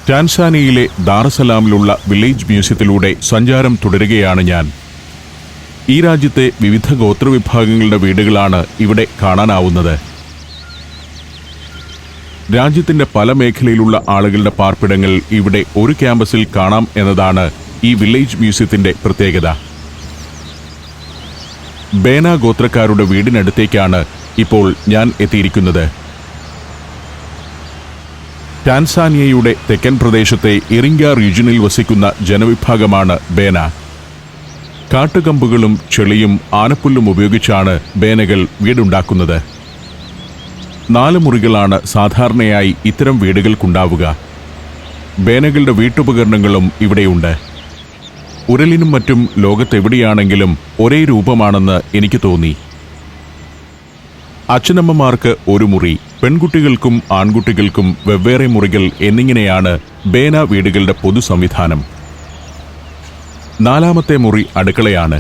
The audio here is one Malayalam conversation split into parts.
ടാൻസാനിയയിലെ ദാറസലാമിലുള്ള വില്ലേജ് മ്യൂസിയത്തിലൂടെ സഞ്ചാരം തുടരുകയാണ് ഞാൻ. ഈ രാജ്യത്തെ വിവിധ ഗോത്രവിഭാഗങ്ങളുടെ വീടുകളാണ് ഇവിടെ കാണാനാവുന്നത്. രാജ്യത്തിന്റെ പല മേഖലയിലുള്ള ആളുകളുടെ പാർപ്പിടങ്ങൾ ഇവിടെ ഒരു ക്യാമ്പസിൽ കാണാം എന്നതാണ് ഈ വില്ലേജ് മ്യൂസിയത്തിന്റെ പ്രത്യേകത. ബേന ഗോത്രക്കാരുടെ വീടിനടുത്തേക്കാണ് ഇപ്പോൾ ഞാൻ എത്തിയിരിക്കുന്നത്. ടാൻസാനിയയുടെ തെക്കൻ പ്രദേശത്തെ ഇറിംഗ റീജിയനിൽ വസിക്കുന്ന ജനവിഭാഗമാണ് ബേന. കാട്ടുകമ്പുകളും ചെളിയും ആനപ്പുല്ലും ഉപയോഗിച്ചാണ് ബേനകൾ വീടുണ്ടാക്കുന്നത്. 4 മുറികളാണ് സാധാരണയായി ഇത്തരം വീടുകൾക്കുണ്ടാവുക. ബേനകളുടെ വീട്ടുപകരണങ്ങളും ഇവിടെയുണ്ട്. ഉരലിനും മറ്റും ലോകത്തെവിടെയാണെങ്കിലും ഒരേ രൂപമാണെന്ന് എനിക്ക് തോന്നി. അച്ഛനമ്മമാർക്ക് ഒരു മുറി, പെൺകുട്ടികൾക്കും ആൺകുട്ടികൾക്കും വെവ്വേറെ മുറികൾ എന്നിങ്ങനെയാണ് ബേന വീടുകളുടെ പൊതു സംവിധാനം. 4ാമത്തെ മുറി അടുക്കളയാണ്.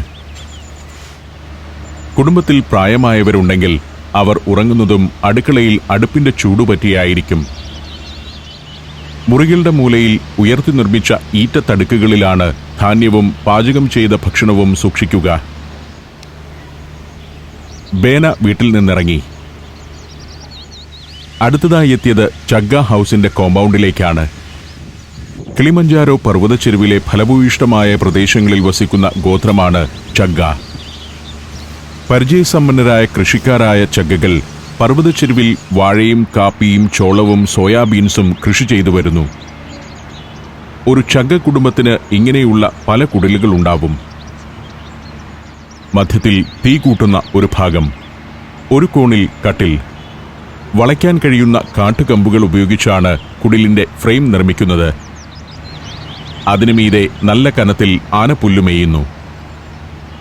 കുടുംബത്തിൽ പ്രായമായവരുണ്ടെങ്കിൽ അവർ ഉറങ്ങുന്നതും അടുക്കളയിൽ അടുപ്പിന്റെ ചൂടുപറ്റിയായിരിക്കും. മുറികളുടെ മൂലയിൽ ഉയർത്തി നിർമ്മിച്ച ഈറ്റത്തടുക്കുകളിലാണ് ധാന്യവും പാചകം ചെയ്ത ഭക്ഷണവും സൂക്ഷിക്കുക. ബേന വീട്ടിൽ നിന്നിറങ്ങി. അടുത്തതായി എത്തിയത് ചഗ്ഗ ഹൗസിന്റെ കോമ്പൗണ്ടിലേക്കാണ്. കിളിമഞ്ചാരോ പർവ്വതച്ചെരുവിലെ ഫലഭൂയിഷ്ടമായ പ്രദേശങ്ങളിൽ വസിക്കുന്ന ഗോത്രമാണ് ചഗ്ഗ. പരിചയസമ്പന്നരായ കൃഷിക്കാരായ ചഗ്ഗകൾ പർവ്വതച്ചെരുവിൽ വാഴയും കാപ്പിയും ചോളവും സോയാബീൻസും കൃഷി ചെയ്തു വരുന്നു. ഒരു ചഗ്ഗ കുടുംബത്തിന് ഇങ്ങനെയുള്ള പല കുടിലുകളുണ്ടാവും. മധ്യത്തിൽ തീ കൂട്ടുന്ന ഒരു ഭാഗം, ഒരു കോണിൽ കട്ടിൽ. വളയ്ക്കാൻ കഴിയുന്ന കാട്ടുകമ്പുകൾ ഉപയോഗിച്ചാണ് കുടിലിന്റെ ഫ്രെയിം നിർമ്മിക്കുന്നത്. അതിനുമീതെ നല്ല കനത്തിൽ ആനപ്പുല്ലുമേയുന്നു.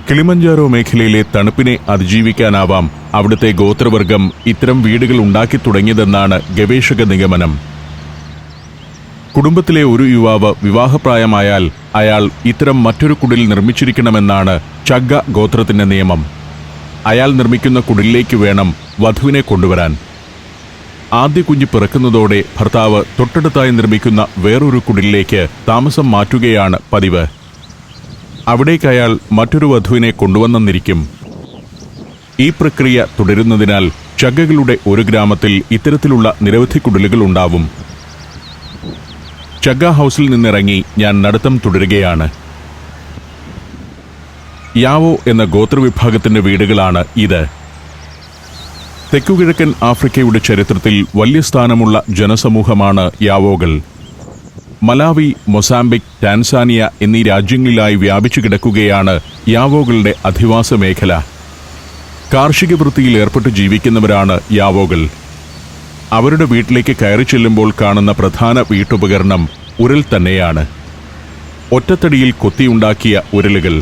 കിളിമഞ്ചാരോ മേഖലയിലെ തണുപ്പിനെ അതിജീവിക്കാനാവാം അവിടുത്തെ ഗോത്രവർഗം ഇത്തരം വീടുകൾ ഉണ്ടാക്കി തുടങ്ങിയതെന്നാണ് ഗവേഷക നിഗമനം. കുടുംബത്തിലെ ഒരു യുവാവ് വിവാഹപ്രായമായാൽ അയാൾ ഇത്തരം മറ്റൊരു കുടിൽ നിർമ്മിച്ചിരിക്കണമെന്നാണ് ചഗ്ഗ ഗോത്രത്തിന്റെ നിയമം. അയാൾ നിർമ്മിക്കുന്ന കുടിലേക്ക് വേണം വധുവിനെ കൊണ്ടുവരാൻ. ആദ്യ കുഞ്ഞ് പിറക്കുന്നതോടെ ഭർത്താവ് തൊട്ടടുത്തായി നിർമ്മിക്കുന്ന വേറൊരു കുടിലേക്ക് താമസം മാറ്റുകയാണ് പതിവ്. അവിടേക്ക് അയാൾ മറ്റൊരു വധുവിനെ കൊണ്ടുവന്നെന്നിരിക്കും. ഈ പ്രക്രിയ തുടരുന്നതിനാൽ ചഗ്ഗകളുടെ ഒരു ഗ്രാമത്തിൽ ഇത്തരത്തിലുള്ള നിരവധി കുടിലുകൾ ഉണ്ടാവും. ചഗ്ഗ ഹൗസിൽ നിന്നിറങ്ങി ഞാൻ നടത്തം തുടരുകയാണ്. യാവോ എന്ന ഗോത്രവിഭാഗത്തിന്റെ വീടുകളാണ് ഇത്. തെക്കുകിഴക്കൻ ആഫ്രിക്കയുടെ ചരിത്രത്തിൽ വലിയ സ്ഥാനമുള്ള ജനസമൂഹമാണ് യാവോകൾ. മലാവി, മൊസാംബിക്, ടാൻസാനിയ എന്നീ രാജ്യങ്ങളിലായി വ്യാപിച്ചു കിടക്കുകയാണ് യാവോകളുടെ അധിവാസ മേഖല. കാർഷിക വൃത്തിയിൽ ഏർപ്പെട്ട് ജീവിക്കുന്നവരാണ് യാവോകൾ. അവരുടെ വീട്ടിലേക്ക് കയറി ചെല്ലുമ്പോൾ കാണുന്ന പ്രധാന വീട്ടുപകരണം ഉരൽ തന്നെയാണ്. ഒറ്റത്തടിയിൽ കൊത്തിയുണ്ടാക്കിയ ഉരലുകൾ.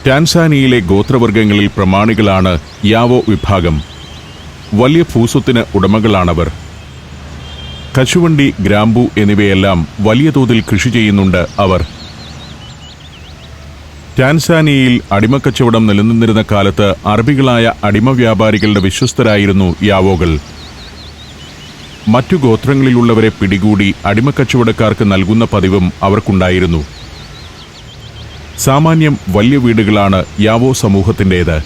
ടാൻസാനിയയിലെ ഗോത്രവർഗങ്ങളിൽ പ്രമാണികളാണ് യാവോ വിഭാഗം. വലിയ ഭൂസ്വത്തിന് ഉടമകളാണവർ. കശുവണ്ടി, ഗ്രാമ്പു എന്നിവയെല്ലാം വലിയ തോതിൽ കൃഷി ചെയ്യുന്നുണ്ട് അവർ. ടാൻസാനിയയിൽ അടിമക്കച്ചവടം നിലനിന്നിരുന്ന കാലത്ത് അറബികളായ അടിമ വ്യാപാരികളുടെ വിശ്വസ്തരായിരുന്നു യാവോകൾ. മറ്റു ഗോത്രങ്ങളിലുള്ളവരെ പിടികൂടി അടിമക്കച്ചവടക്കാർക്ക് നൽകുന്ന പതിവും അവർക്കുണ്ടായിരുന്നു. സാമാന്യം വലിയ വീടുകളാണ് യാവോ സമൂഹത്തിൻ്റേത്.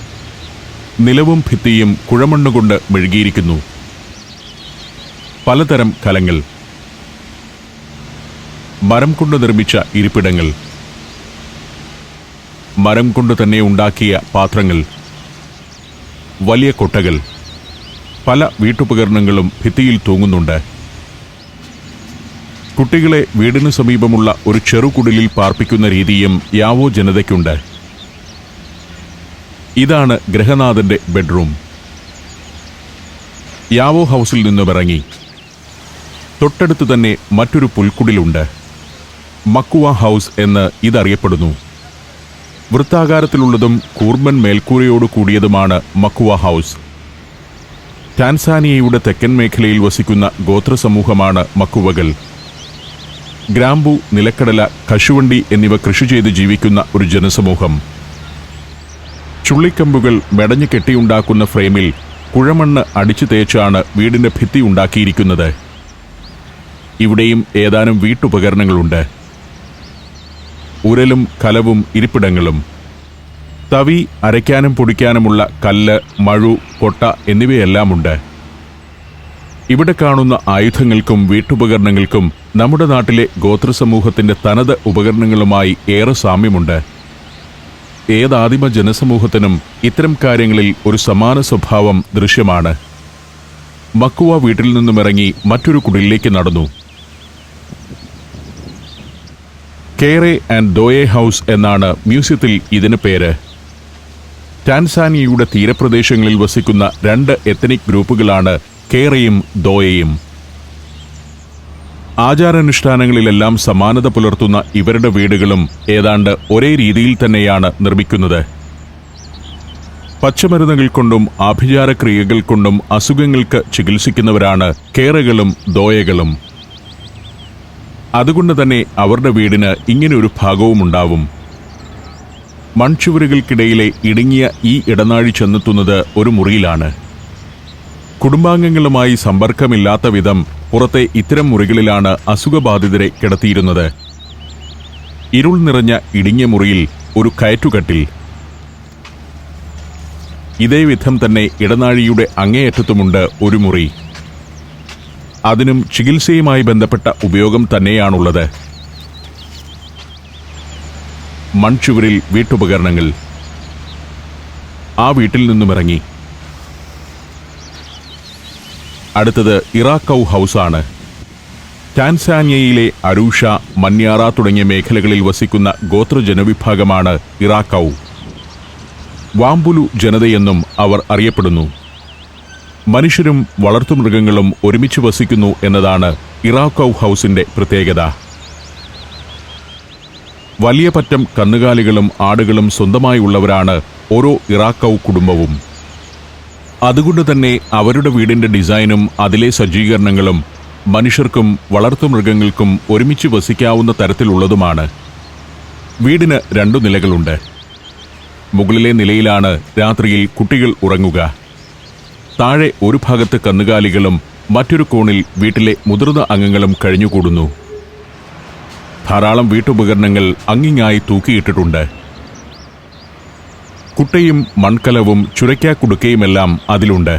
നിലവും ഭിത്തിയും കുഴമണ്ണുകൊണ്ട് മെഴുകിയിരിക്കുന്നു. പലതരം കലങ്ങൾ, മരം കൊണ്ട് നിർമ്മിച്ച ഇരിപ്പിടങ്ങൾ, മരം കൊണ്ട് തന്നെ ഉണ്ടാക്കിയ പാത്രങ്ങൾ, വലിയ കൊട്ടകൾ, പല വീട്ടുപകരണങ്ങളും ഭിത്തിയിൽ തൂങ്ങുന്നുണ്ട്. കുട്ടികളെ വീടിനു സമീപമുള്ള ഒരു ചെറുകുടിലിൽ പാർപ്പിക്കുന്ന രീതിയും യാവോ ജനതയ്ക്കുണ്ട്. ഇതാണ് ഗൃഹനാഥന്റെ ബെഡ്റൂം. യാവോ ഹൗസിൽ നിന്നുമിറങ്ങി തൊട്ടടുത്ത് തന്നെ മറ്റൊരു പുൽക്കുടിലുണ്ട്. മക്കുവ ഹൗസ് എന്ന് ഇതറിയപ്പെടുന്നു. വൃത്താകാരത്തിലുള്ളതും കൂർമ്മൻ മേൽക്കൂരയോട് കൂടിയതുമാണ് മക്കുവ ഹൗസ്. ടാൻസാനിയയുടെ തെക്കൻ മേഖലയിൽ വസിക്കുന്ന ഗോത്രസമൂഹമാണ് മക്കുവകൾ. ഗ്രാമ്പു, നിലക്കടല, കശുവണ്ടി എന്നിവ കൃഷി ചെയ്ത് ജീവിക്കുന്ന ഒരു ജനസമൂഹം. ചുള്ളിക്കമ്പുകൾ മെടഞ്ഞു കെട്ടിയുണ്ടാക്കുന്ന ഫ്രെയിമിൽ കുഴമണ്ണ് അടിച്ചു തേച്ചാണ് വീടിന്റെ ഭിത്തി ഉണ്ടാക്കിയിരിക്കുന്നത്. ഇവിടെയും ഏതാനും വീട്ടുപകരണങ്ങളുണ്ട്. ഉരലും കലവും ഇരിപ്പിടങ്ങളും. തവി, അരയ്ക്കാനും പൊടിക്കാനുമുള്ള കല്ല്, മഴു, കൊട്ട എന്നിവയെല്ലാമുണ്ട്. ഇവിടെ കാണുന്ന ആയുധങ്ങൾക്കും വീട്ടുപകരണങ്ങൾക്കും നമ്മുടെ നാട്ടിലെ ഗോത്രസമൂഹത്തിന്റെ തനത് ഉപകരണങ്ങളുമായി ഏറെ സാമ്യമുണ്ട്. ഏതാദിമ ജനസമൂഹത്തിനും ഇത്തരം കാര്യങ്ങളിൽ ഒരു സമാന സ്വഭാവം ദൃശ്യമാണ്. മക്കുവ വീട്ടിൽ നിന്നുമിറങ്ങി മറ്റൊരു കുടിലേക്ക് നടന്നു. കേറെ ആൻഡ് ദോയെ ഹൗസ് എന്നാണ് മ്യൂസിയത്തിൽ ഇതിന് പേര്. ടാൻസാനിയയുടെ തീരപ്രദേശങ്ങളിൽ വസിക്കുന്ന 2 എത്നിക് ഗ്രൂപ്പുകളാണ് കേറയും ദോയയും. ആചാരാനുഷ്ഠാനങ്ങളിലെല്ലാം സമാനത പുലർത്തുന്ന ഇവരുടെ വീടുകളും ഏതാണ്ട് ഒരേ രീതിയിൽ തന്നെയാണ് നിർമ്മിക്കുന്നത്. പച്ചമരുന്നുകൾ കൊണ്ടും ആഭിചാരക്രിയകൾ കൊണ്ടും അസുഖങ്ങൾക്ക് ചികിത്സിക്കുന്നവരാണ് കേറകളും ദോയകളും. അതുകൊണ്ട് തന്നെ അവരുടെ വീടിന് ഇങ്ങനെയൊരു ഭാഗവുമുണ്ടാവും. മൺചുവരുകൾക്കിടയിലെ ഇടുങ്ങിയ ഈ ഇടനാഴി ചെന്നെത്തുന്നത് ഒരു മുറിയിലാണ്. കുടുംബാംഗങ്ങളുമായി സമ്പർക്കമില്ലാത്ത വിധം പുറത്തെ ഇത്തരം മുറികളിലാണ് അസുഖബാധിതരെ കിടത്തിയിരുന്നത്. ഇരുൾ നിറഞ്ഞ ഇടുങ്ങിയ മുറിയിൽ ഒരു കയറ്റുകട്ടിൽ. ഇതേ വിധം തന്നെ ഇടനാഴിയുടെ അങ്ങേയറ്റത്തുമുണ്ട് ഒരു മുറി. അതിനും ചികിത്സയുമായി ബന്ധപ്പെട്ട ഉപയോഗം തന്നെയാണുള്ളത്. മൺചുവരിൽ വീട്ടുപകരണങ്ങൾ. ആ വീട്ടിൽ നിന്നുമിറങ്ങി അടുത്തത് ഇറാക്കൗ ഹൗസാണ്. ടാൻസാനിയയിലെ അരൂഷ, മന്യാറ തുടങ്ങിയ മേഖലകളിൽ വസിക്കുന്ന ഗോത്രജനവിഭാഗമാണ് ഇറാക്കൗ. വാമ്പുലു ജനതയെന്നും അവർ അറിയപ്പെടുന്നു. മനുഷ്യരും വളർത്തുമൃഗങ്ങളും ഒരുമിച്ച് വസിക്കുന്നു എന്നതാണ് ഇറാക്കൗ ഹൗസിന്റെ പ്രത്യേകത. വലിയ പറ്റം കന്നുകാലികളും ആടുകളും സ്വന്തമായുള്ളവരാണ് ഓരോ ഇറാക്കൗ കുടുംബവും. അതുകൊണ്ട് തന്നെ അവരുടെ വീടിന്റെ ഡിസൈനും അതിലെ സജ്ജീകരണങ്ങളും മനുഷ്യർക്കും വളർത്തുമൃഗങ്ങൾക്കും ഒരുമിച്ച് വസിക്കാവുന്ന തരത്തിലുള്ളതുമാണ്. വീടിന് 2 നിലകളുണ്ട്. മുകളിലെ നിലയിലാണ് രാത്രിയിൽ കുട്ടികൾ ഉറങ്ങുക. താഴെ ഒരു ഭാഗത്ത് കന്നുകാലികളും മറ്റൊരു കോണിൽ വീട്ടിലെ മുതിർന്ന അംഗങ്ങളും കഴിഞ്ഞുകൂടുന്നു. ധാരാളം വീട്ടുപകരണങ്ങൾ അങ്ങിങ്ങായി തൂക്കിയിട്ടിട്ടുണ്ട്. കുട്ടയും മൺകലവും ചുരയ്ക്കാക്കുടുക്കയുമെല്ലാം അതിലുണ്ട്.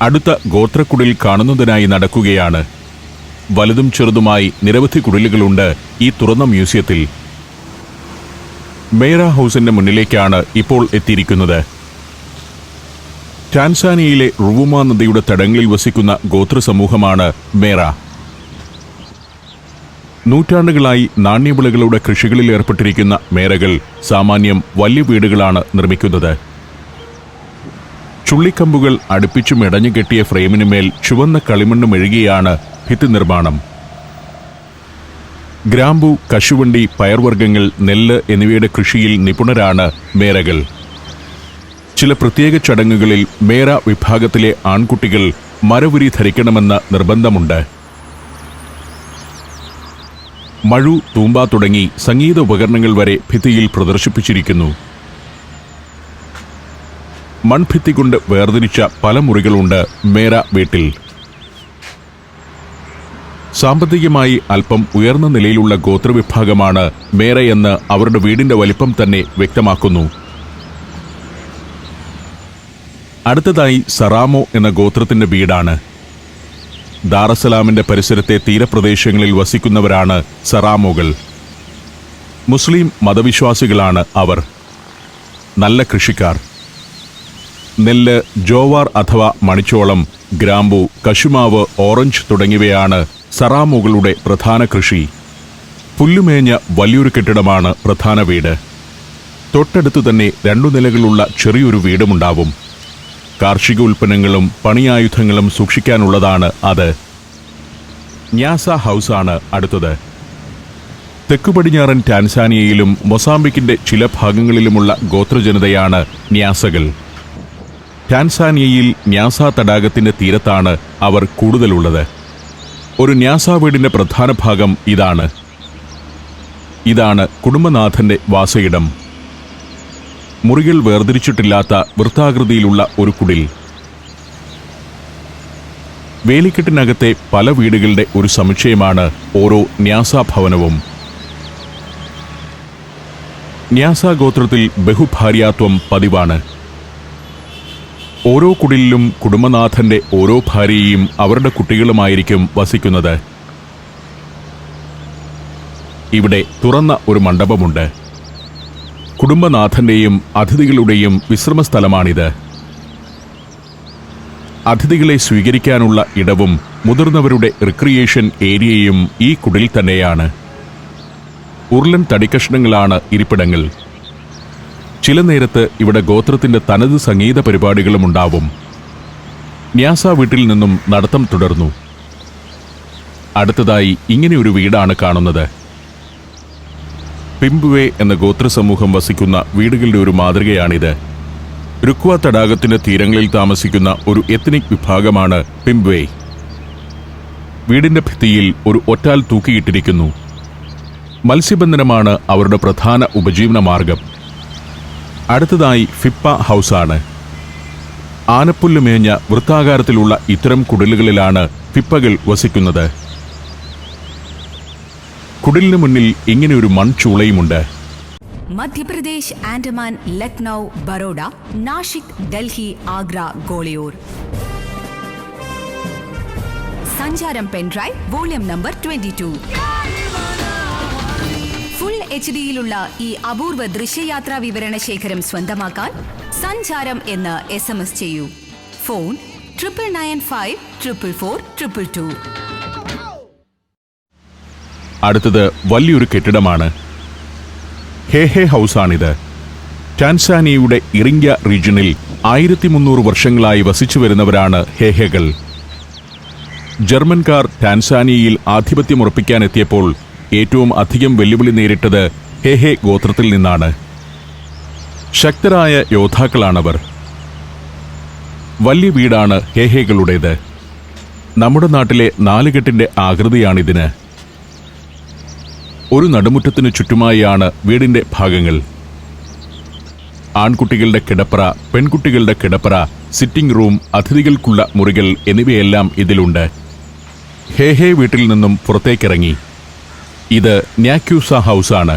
അടുത്ത ഗോത്രക്കുടിൽ കാണുന്നതിനായി നടക്കുകയാണ്. വലുതും ചെറുതുമായി നിരവധി കുടിലുകളുണ്ട് ഈ തുറന്ന മ്യൂസിയത്തിൽ. മേര ഹൗസിന്റെ മുന്നിലേക്കാണ് ഇപ്പോൾ എത്തിയിരിക്കുന്നത്. ടാൻസാനിയയിലെ റുവുമ നദിയുടെ തടങ്ങളിൽ വസിക്കുന്ന ഗോത്രസമൂഹമാണ് മേര. നൂറ്റാണ്ടുകളായി നാണ്യവിളകളുടെ കൃഷികളിൽ ഏർപ്പെട്ടിരിക്കുന്ന മേരകൾ സാമാന്യം വലിയ വീടുകളാണ് നിർമ്മിക്കുന്നത്. ചുള്ളിക്കമ്പുകൾ അടുപ്പിച്ചു മെടഞ്ഞു കെട്ടിയ ഫ്രെയിമിനുമേൽ ചുവന്ന കളിമണ്ണ് മെഴുകിയാണ് ഭിത്തി നിർമ്മാണം. ഗ്രാമ്പു, കശുവണ്ടി, പയർവർഗ്ഗങ്ങൾ, നെല്ല് എന്നിവയുടെ കൃഷിയിൽ നിപുണരാണ് മേരകൾ. ചില പ്രത്യേക ചടങ്ങുകളിൽ മേര വിഭാഗത്തിലെ ആൺകുട്ടികൾ മരവുരി ധരിക്കണമെന്ന് നിർബന്ധമുണ്ട്. മഴു, തൂമ്പ തുടങ്ങി സംഗീത ഉപകരണങ്ങൾ വരെ ഭിത്തിയിൽ പ്രദർശിപ്പിച്ചിരിക്കുന്നു. മൺഭിത്തി കൊണ്ട് വേർതിരിച്ച പല മുറികളുണ്ട് മേര വീട്ടിൽ. സാമ്പത്തികമായി അല്പം ഉയർന്ന നിലയിലുള്ള ഗോത്രവിഭാഗമാണ് മേരയെന്ന് അവരുടെ വീടിന്റെ വലിപ്പം തന്നെ വ്യക്തമാക്കുന്നു. അടുത്തതായി സറാമോ എന്ന ഗോത്രത്തിന്റെ വീടാണ്. ദാറസലാമിന്റെ പരിസരത്തെ തീരപ്രദേശങ്ങളിൽ വസിക്കുന്നവരാണ് സറാമോകൾ. മുസ്ലിം മതവിശ്വാസികളാണ് അവർ. നല്ല കൃഷിക്കാർ. നെല്ല്, ജോവാർ അഥവാ മണിച്ചോളം, ഗ്രാമ്പു, കശുമാവ്, ഓറഞ്ച് തുടങ്ങിയവയാണ് സറാമോകളുടെ പ്രധാന കൃഷി. പുല്ലുമേഞ്ഞ വലിയൊരു കെട്ടിടമാണ് പ്രധാന വീട്. തൊട്ടടുത്തു തന്നെ 2 നിലകളുള്ള ചെറിയൊരു വീടുമുണ്ടാവും. കാർഷിക ഉൽപ്പന്നങ്ങളും പണിയായുധങ്ങളും സൂക്ഷിക്കാനുള്ളതാണ് അത്. ന്യാസ ഹൗസാണ് അടുത്തത്. തെക്കുപടിഞ്ഞാറൻ ടാൻസാനിയയിലും മൊസാംബിക്കിന്റെ ചില ഭാഗങ്ങളിലുമുള്ള ഗോത്രജനതയാണ് ന്യാസകൾ. ടാൻസാനിയയിൽ ന്യാസ തടാകത്തിന്റെ തീരത്താണ് അവർ കൂടുതലുള്ളത്. ഒരു ന്യാസ വീടിന്റെ പ്രധാന ഭാഗം ഇതാണ് കുടുംബനാഥന്റെ വാസയിടം. മുറികൾ വേർതിരിച്ചിട്ടില്ലാത്ത വൃത്താകൃതിയിലുള്ള ഒരു കുടിൽ. വേലിക്കെട്ടിനകത്തെ പല വീടുകളുടെ ഒരു സമുച്ചയമാണ് ഓരോ ന്യാസ ഭവനവും. ന്യാസ ഗോത്രത്തിൽ ബഹുഭാര്യാത്വം പതിവാണ്. ഓരോ കുടിലിലും കുടുംബനാഥന്റെ ഓരോ ഭാര്യയും അവരുടെ കുട്ടികളുമായിരിക്കും വസിക്കുന്നത്. ഇവിടെ തുറന്ന ഒരു മണ്ഡപമുണ്ട്. കുടുംബനാഥന്റെയും അതിഥികളുടെയും വിശ്രമസ്ഥലമാണിത്. അതിഥികളെ സ്വീകരിക്കാനുള്ള ഇടവും മുതിർന്നവരുടെ റിക്രിയേഷൻ ഏരിയയും ഈ കുടിൽ തന്നെയാണ്. ഉരുളൻ തടിക്കഷ്ണങ്ങളാണ് ഇരിപ്പിടങ്ങൾ. ചില നേരത്ത് ഇവിടെ ഗോത്രത്തിന്റെ തനത് സംഗീത പരിപാടികളും ഉണ്ടാവും. ന്യാസ വീട്ടിൽ നിന്നും നടത്തം തുടർന്നു. അടുത്തതായി ഇങ്ങനെയൊരു വീടാണ് കാണുന്നത്. പിംബുവെ എന്ന ഗോത്രസമൂഹം വസിക്കുന്ന വീടുകളുടെ ഒരു മാതൃകയാണിത്. രുക്വ തടാകത്തിന്റെ തീരങ്ങളിൽ താമസിക്കുന്ന ഒരു എത്നിക് വിഭാഗമാണ് പിംബുവെ. വീടിന്റെ ഭിത്തിയിൽ ഒരു ഒറ്റാൽ തൂക്കിയിട്ടിരിക്കുന്നു. മത്സ്യബന്ധനമാണ് അവരുടെ പ്രധാന ഉപജീവന മാർഗം. അടുത്തതായി ഫിപ്പ ഹൗസാണ്. ആനപ്പുല്ല് മേഞ്ഞ വൃത്താകാരത്തിലുള്ള ഇത്തരം കുടിലുകളിലാണ് ഫിപ്പകൾ വസിക്കുന്നത്. കുടിലിന് മുന്നിൽ ഇങ്ങനെയൊരു മൺചൂളയുമുണ്ട്. മധ്യപ്രദേശ്, ആൻഡമാൻ, ലക്നൗ, ബറോഡ, നാഷിക്, ഡൽഹി, ആഗ്ര, ഗോളിയോർ. സഞ്ചാരം പെൻഡ്രൈവ് വോള്യം നമ്പർ 22. ഫുൾ HD-യിലുള്ള ഈ അപൂർവ ദൃശ്യയാത്രാ വിവരണ ശേഖരം സ്വന്തമാക്കാൻ സഞ്ചാരം എന്ന് SMS ചെയ്യൂ. ഫോൺ 9995444222. അടുത്തത് വലിയൊരു കെട്ടിടമാണ്. ഹേഹെ ഹൗസാണിത്. ടാൻസാനിയയുടെ ഇറിങ്ക റീജിയനിൽ 1300 വർഷങ്ങളായി വസിച്ചു വരുന്നവരാണ് ഹേഹെകൾ. ജർമ്മൻകാർ ടാൻസാനിയയിൽ ആധിപത്യമുറപ്പിക്കാനെത്തിയപ്പോൾ ഏറ്റവും അധികം വെല്ലുവിളി നേരിട്ടത് ഹേഹെ ഗോത്രത്തിൽ നിന്നാണ്. ശക്തരായ യോദ്ധാക്കളാണവർ. വലിയ വീടാണ് ഹേഹെകളുടേത്. നമ്മുടെ നാട്ടിലെ 4 കെട്ടിന്റെ ആകൃതിയാണിതിന്. ഒരു നടുമുറ്റത്തിനു ചുറ്റുമായാണ് വീടിന്റെ ഭാഗങ്ങൾ. ആൺകുട്ടികളുടെ കിടപ്പറ, പെൺകുട്ടികളുടെ കിടപ്പറ, സിറ്റിംഗ് റൂം, അതിഥികൾക്കുള്ള മുറികൾ എന്നിവയെല്ലാം ഇതിലുണ്ട്. ഹേഹെ വീട്ടിൽ നിന്നും പുറത്തേക്കിറങ്ങി. ഇത് ന്യാക്യൂസ ഹൗസാണ്.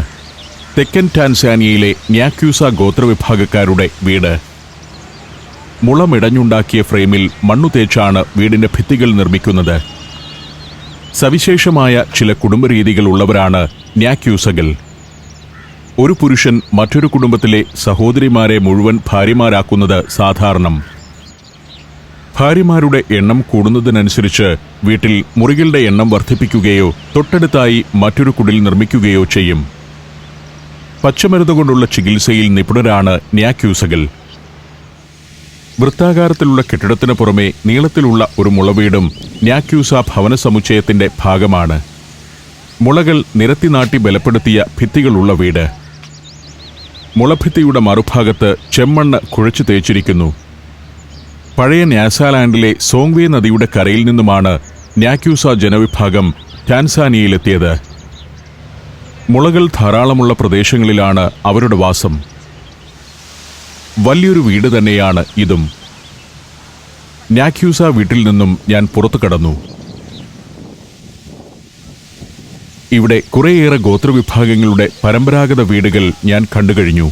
തെക്കൻ ടാൻസാനിയയിലെ ന്യാക്യൂസ ഗോത്രവിഭാഗക്കാരുടെ വീട്. മുളമിടഞ്ഞുണ്ടാക്കിയ ഫ്രെയിമിൽ മണ്ണു തേച്ചാണ് വീടിന്റെ ഭിത്തികൾ നിർമ്മിക്കുന്നത്. സവിശേഷമായ ചില കുടുംബരീതികൾ ഉള്ളവരാണ് ന്യാക്യൂസകൾ. ഒരു പുരുഷൻ മറ്റൊരു കുടുംബത്തിലെ സഹോദരിമാരെ മുഴുവൻ ഭാര്യമാരാക്കുന്നത് സാധാരണം. ഭാര്യമാരുടെ എണ്ണം കൂടുന്നതിനനുസരിച്ച് വീട്ടിൽ മുറികളുടെ എണ്ണം വർദ്ധിപ്പിക്കുകയോ തൊട്ടടുത്തായി മറ്റൊരു കുടിൽ നിർമ്മിക്കുകയോ ചെയ്യും. പച്ചമരുന്നുകൊണ്ടുള്ള ചികിത്സയിൽ നിപുണരാണ് ന്യാക്യൂസകൾ. വൃത്താകാരത്തിലുള്ള കെട്ടിടത്തിന് പുറമെ നീളത്തിലുള്ള ഒരു മുളവീടും ന്യാക്യൂസ ഭവന സമുച്ചയത്തിന്റെ ഭാഗമാണ്. മുളകൾ നിരത്തിനാട്ടി ബലപ്പെടുത്തിയ ഭിത്തികളുള്ള വീട്. മുളഭിത്തിയുടെ മറുഭാഗത്ത് ചെമ്മണ്ണ് കുഴച്ചു തേച്ചിരിക്കുന്നു. പഴയ ന്യാസാലാൻഡിലെ സോങ്വേ നദിയുടെ കരയിൽ നിന്നുമാണ് ന്യാക്യൂസ ജനവിഭാഗം ടാൻസാനിയയിലെത്തിയത്. മുളകൾ ധാരാളമുള്ള പ്രദേശങ്ങളിലാണ് അവരുടെ വാസം. വലിയൊരു വീട് തന്നെയാണ് ഇതും. ന്യാക്യൂസ വീട്ടിൽ നിന്നും ഞാൻ പുറത്തു കടന്നു. ഇവിടെ കുറേയേറെ ഗോത്രവിഭാഗങ്ങളുടെ പരമ്പരാഗത വീടുകൾ ഞാൻ കണ്ടുകഴിഞ്ഞു.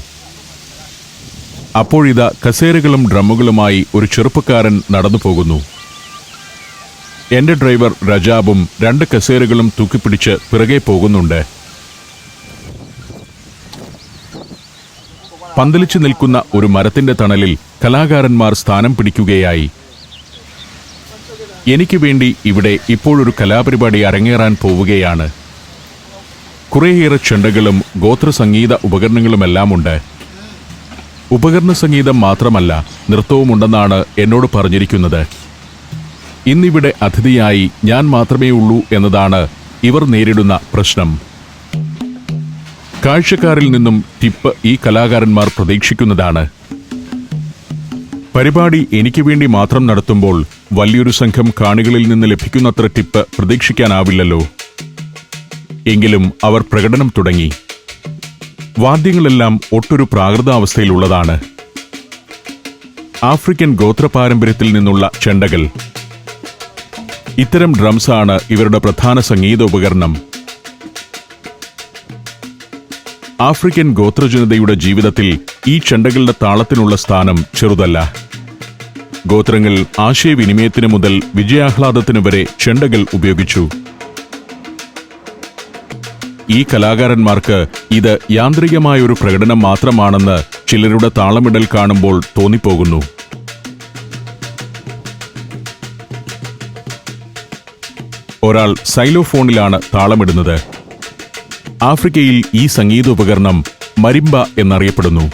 അപ്പോഴിതാ കസേരകളും ഡ്രമ്മുകളുമായി ഒരു ചെറുപ്പക്കാരൻ നടന്നു പോകുന്നു. എന്റെ ഡ്രൈവർ രജാബും 2 കസേരകളും തൂക്കിപ്പിടിച്ച് പിറകെ പോകുന്നുണ്ട്. പന്തലിച്ചു നിൽക്കുന്ന ഒരു മരത്തിന്റെ തണലിൽ കലാകാരന്മാർ സ്ഥാനം പിടിക്കുകയായി. എനിക്ക് വേണ്ടി ഇവിടെ ഇപ്പോഴൊരു കലാപരിപാടി അരങ്ങേറാൻ പോവുകയാണ്. കുറേയേറെ ചെണ്ടകളും ഗോത്രസംഗീത ഉപകരണങ്ങളുമെല്ലാമുണ്ട്. ഉപകരണ സംഗീതം മാത്രമല്ല, നൃത്തവുമുണ്ടെന്നാണ് എന്നോട് പറഞ്ഞിരിക്കുന്നത്. ഇന്നിവിടെ അതിഥിയായി ഞാൻ മാത്രമേ ഉള്ളൂ എന്നതാണ് ഇവർ നേരിടുന്ന പ്രശ്നം. കാഴ്ചക്കാരിൽ നിന്നും ടിപ്പ് ഈ കലാകാരന്മാർ പ്രതീക്ഷിക്കുന്നതാണ്. പരിപാടി എനിക്ക് വേണ്ടി മാത്രം നടത്തുമ്പോൾ വലിയൊരു സംഘം കാണികളിൽ നിന്ന് ലഭിക്കുന്നത്ര ടിപ്പ് പ്രതീക്ഷിക്കാനാവില്ലല്ലോ. എങ്കിലും അവർ പ്രകടനം തുടങ്ങി. വാദ്യങ്ങളെല്ലാം ഒട്ടൊരു പ്രാകൃതാവസ്ഥയിലുള്ളതാണ്. ആഫ്രിക്കൻ ഗോത്രപാരമ്പര്യത്തിൽ നിന്നുള്ള ചെണ്ടകൾ. ഇത്തരം ഡ്രംസാണ് ഇവരുടെ പ്രധാന സംഗീതോപകരണം. ആഫ്രിക്കൻ ഗോത്രജനതയുടെ ജീവിതത്തിൽ ഈ ചെണ്ടകളുടെ താളത്തിനുള്ള സ്ഥാനം ചെറുതല്ല. ഗോത്രങ്ങൾ ആശയവിനിമയത്തിന് മുതൽ വിജയാഹ്ലാദത്തിനു വരെ ചെണ്ടകൾ ഉപയോഗിച്ചു. ഈ കലാകാരന്മാർക്ക് ഇത് യാന്ത്രികമായൊരു പ്രകടനം മാത്രമാണെന്ന് ചിലരുടെ താളമിടൽ കാണുമ്പോൾ തോന്നിപ്പോകുന്നു. ഒരാൾ സൈലോഫോണിലാണ് താളമിടുന്നത്. ആഫ്രിക്കയിൽ ഈ സംഗീതോപകരണം മരിംബ എന്നറിയപ്പെടുന്നു.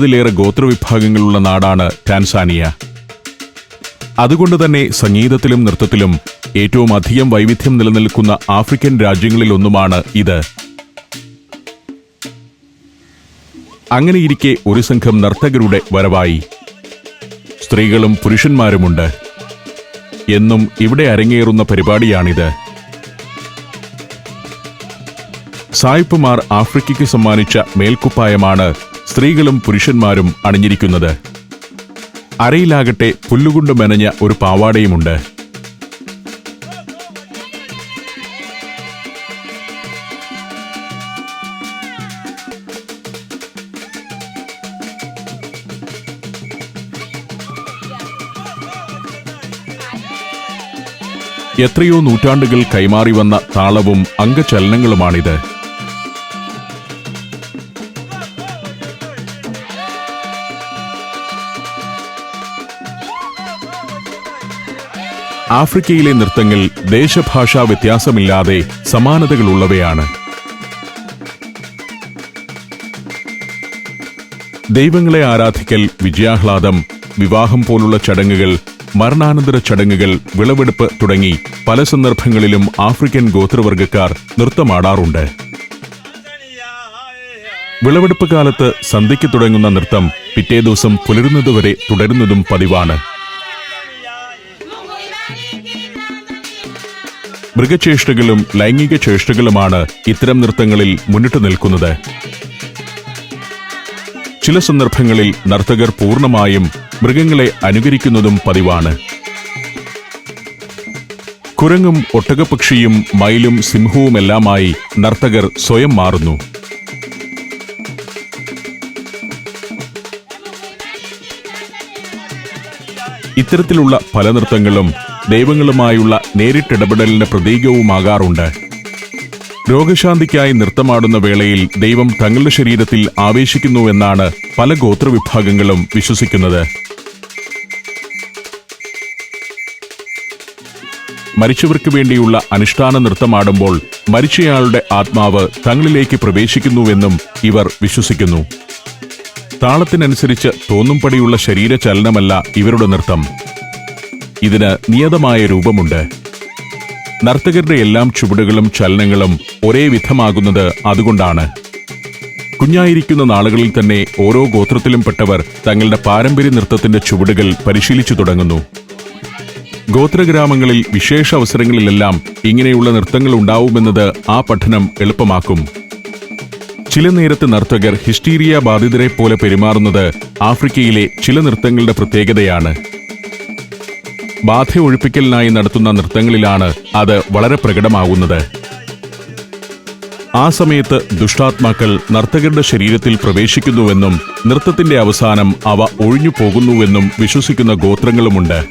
ലേറെ ഗോത്രവിഭാഗങ്ങളുള്ള നാടാണ് ടാൻസാനിയ. അതുകൊണ്ടുതന്നെ സംഗീതത്തിലും നൃത്തത്തിലും ഏറ്റവും അധികം വൈവിധ്യം നിലനിൽക്കുന്ന ആഫ്രിക്കൻ രാജ്യങ്ങളിലൊന്നുമാണ് ഇത്. അങ്ങനെയിരിക്കെ ഒരു സംഘം നർത്തകരുടെ വരവായി. സ്ത്രീകളും പുരുഷന്മാരുമുണ്ട്. എന്നും ഇവിടെ അരങ്ങേറുന്ന പരിപാടിയാണിത്. സായിപ്പുമാർ ആഫ്രിക്കയ്ക്ക് സമ്മാനിച്ച മേൽക്കുപ്പായമാണ് സ്ത്രീകളും പുരുഷന്മാരും അണിഞ്ഞിരിക്കുന്നത്. അരയിലാകട്ടെ പുല്ലുകൊണ്ട് മെനഞ്ഞ ഒരു പാവാടയുമുണ്ട്. എത്രയോ നൂറ്റാണ്ടുകൾ കൈമാറി വന്ന താളവും അംഗചലനങ്ങളുമാണിത്. ആഫ്രിക്കയിലെ നൃത്തങ്ങൾ ദേശഭാഷാ വ്യത്യാസമില്ലാതെ സമാനതകളുള്ളവയാണ്. ദൈവങ്ങളെ ആരാധിക്കൽ, വിജയാഹ്ലാദം, വിവാഹം പോലുള്ള ചടങ്ങുകൾ, മരണാനന്തര ചടങ്ങുകൾ, വിളവെടുപ്പ് തുടങ്ങി പല സന്ദർഭങ്ങളിലും ആഫ്രിക്കൻ ഗോത്രവർഗക്കാർ നൃത്തമാടാറുണ്ട്. വിളവെടുപ്പ് കാലത്ത് സന്ധ്യയ്ക്ക് തുടങ്ങുന്ന നൃത്തം പിറ്റേ ദിവസം പുലരുന്നതുവരെ തുടരുന്നതും പതിവാണ്. മൃഗചേഷ്ടകളും ലൈംഗിക ചേഷ്ടകളുമാണ് ഇത്തരം നൃത്തങ്ങളിൽ മുന്നിട്ട് നിൽക്കുന്നത്. ചില സന്ദർഭങ്ങളിൽ നർത്തകർ പൂർണ്ണമായും മൃഗങ്ങളെ അനുകരിക്കുന്നതും പതിവാണ്. കുരങ്ങും ഒട്ടകപ്പക്ഷിയും മയിലും സിംഹവുമെല്ലാമായി നർത്തകർ സ്വയം മാറുന്നു. ഇത്തരത്തിലുള്ള പല നൃത്തങ്ങളും ദൈവങ്ങളുമായുള്ള നേരിട്ടിടപെടലിന്റെ പ്രതീകവുമാകാറുണ്ട്. രോഗശാന്തിക്കായി നൃത്തമാടുന്ന വേളയിൽ ദൈവം തങ്ങളുടെ ശരീരത്തിൽ ആവേശിക്കുന്നുവെന്നാണ് പല ഗോത്രവിഭാഗങ്ങളും വിശ്വസിക്കുന്നത്. മരിച്ചവർക്ക് വേണ്ടിയുള്ള അനുഷ്ഠാന നൃത്തമാടുമ്പോൾ മരിച്ചയാളുടെ ആത്മാവ് തങ്ങളിലേക്ക് പ്രവേശിക്കുന്നുവെന്നും ഇവർ വിശ്വസിക്കുന്നു. താളത്തിനനുസരിച്ച് തോന്നുംപടിയുള്ള ശരീരചലനമല്ല ഇവരുടെ നൃത്തം. ഇതിന് നിയതമായ രൂപമുണ്ട്. നർത്തകരുടെ എല്ലാം ചുവടുകളും ചലനങ്ങളും ഒരേ വിധമാകുന്നത് അതുകൊണ്ടാണ്. കുഞ്ഞായിരിക്കുന്ന നാളുകളിൽ തന്നെ ഓരോ ഗോത്രത്തിലും പെട്ടവർ തങ്ങളുടെ പാരമ്പര്യ നൃത്തത്തിന്റെ ചുവടുകൾ പരിശീലിച്ചു തുടങ്ങുന്നു. ഗോത്രഗ്രാമങ്ങളിൽ വിശേഷ അവസരങ്ങളിലെല്ലാം ഇങ്ങനെയുള്ള നൃത്തങ്ങൾ ഉണ്ടാവുമെന്നത് ആ പഠനം എളുപ്പമാക്കും. ചില നേരത്ത് നർത്തകർ ഹിസ്റ്റീരിയ ബാധിതരെ പോലെ പെരുമാറുന്നത് ആഫ്രിക്കയിലെ ചില നൃത്തങ്ങളുടെ പ്രത്യേകതയാണ്. ബാധ ഒഴിപ്പിക്കലിനായി നടത്തുന്ന നൃത്തങ്ങളിലാണ് അത് വളരെ പ്രകടമാകുന്നത്. ആ സമയത്ത് ദുഷ്ടാത്മാക്കൾ നർത്തകരുടെ ശരീരത്തിൽ പ്രവേശിക്കുന്നുവെന്നും നൃത്തത്തിന്റെ അവസാനം അവ ഒഴിഞ്ഞു പോകുന്നുവെന്നും വിശ്വസിക്കുന്ന ഗോത്രങ്ങളുമുണ്ട്.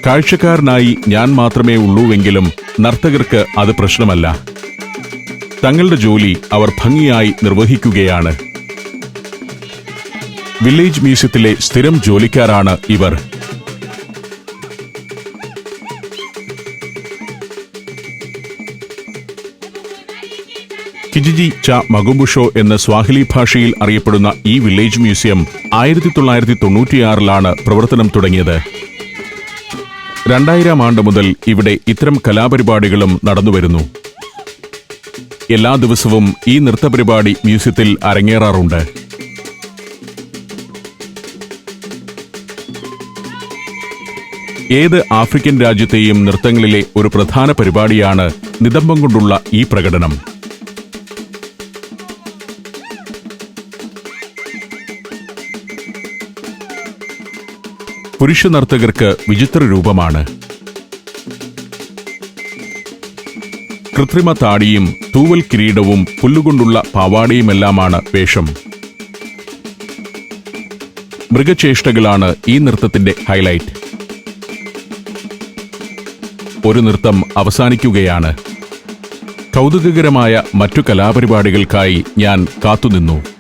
കാഴ്ചക്കാരനായി ഞാൻ മാത്രമേ ഉള്ളൂവെങ്കിലും നർത്തകർക്ക് അത് പ്രശ്നമല്ല. തങ്ങളുടെ ജോലി അവർ ഭംഗിയായി നിർവഹിക്കുകയാണ്. വില്ലേജ് മ്യൂസിയത്തിലെ സ്ഥിരം ജോലിക്കാരാണ് ഇവർ. കിജിജി ച മഗുംബുഷോ എന്ന സ്വാഹിലി ഭാഷയിൽ അറിയപ്പെടുന്ന ഈ വില്ലേജ് മ്യൂസിയം 1996 പ്രവർത്തനം തുടങ്ങിയത്. 2000 ആണ്ട് മുതൽ ഇവിടെ ഇത്തരം കലാപരിപാടികളും നടന്നുവരുന്നു. എല്ലാ ദിവസവും ഈ നൃത്തപരിപാടി മ്യൂസിയത്തിൽ അരങ്ങേറാറുണ്ട്. ഏത് ആഫ്രിക്കൻ രാജ്യത്തെയും നൃത്തങ്ങളിലെ ഒരു പ്രധാന പരിപാടിയാണ് നിതംബം കൊണ്ടുള്ള ഈ പ്രകടനം. പുരുഷ നർത്തകർക്ക് വിചിത്ര രൂപമാണ്. കൃത്രിമ താടിയും തൂവൽ കിരീടവും പുല്ലുകൊണ്ടുള്ള പാവാടയുമെല്ലാമാണ് വേഷം. മൃഗചേഷ്ടകളാണ് ഈ നൃത്തത്തിന്റെ ഹൈലൈറ്റ്. ഒരു നൃത്തം അവസാനിക്കുകയാണ്. കൗതുകകരമായ മറ്റു കലാപരിപാടികൾക്കായി ഞാൻ കാത്തുനിന്നു.